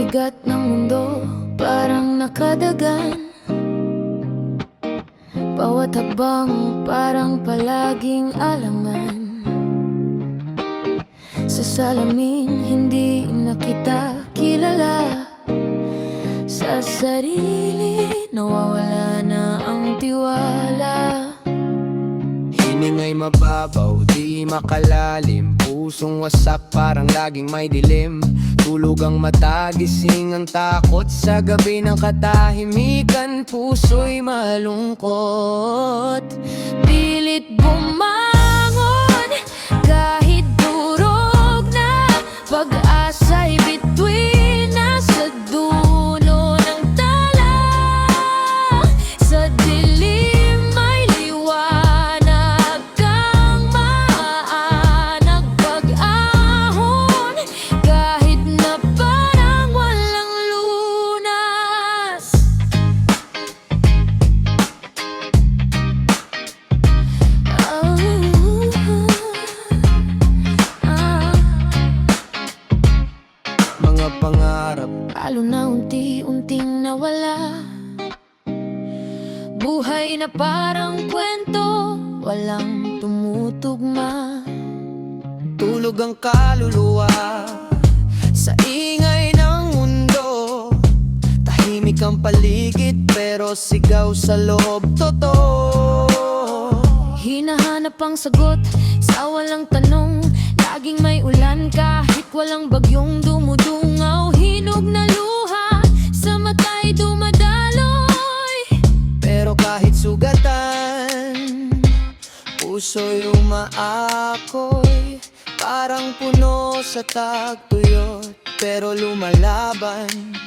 bigat ng mundo parang nakadagan. Bawat habang parang palaging alangan. Sa salamin hindi na kita kilala. Sa sarili nawawala na ang tiwala. Hininga'y mababaw, di makalalim. Pusong wasak parang laging may dilim. Tulog ang mata, gising ang takot. Sa gabi ng katahimikan, puso'y malungkot. Pilit bumangon kahit durog na. Pag-asa'y bituin na sa dulo ng tala. Sa dilim may liwanag kang maanag. Pag-ahon kahit na parang walang lunas. Mga pangarap, Lalo na unti-unting nawala. Buhay na parang kwento, walang tumutugma. tulog ang kaluluwa. Sa ingay ng mundo, tahimik ang paligid, pero sigaw sa loob totoo. Hinahanap ang sagot sa walang tanong. Laging may ulan kahit walang bagyong dumudungaw. Hinog na luha sa mata'y dumadaloy. Pero kahit sugatan, puso'y umaakoy. Parang puno sa tagtuyot, pero lumalaban.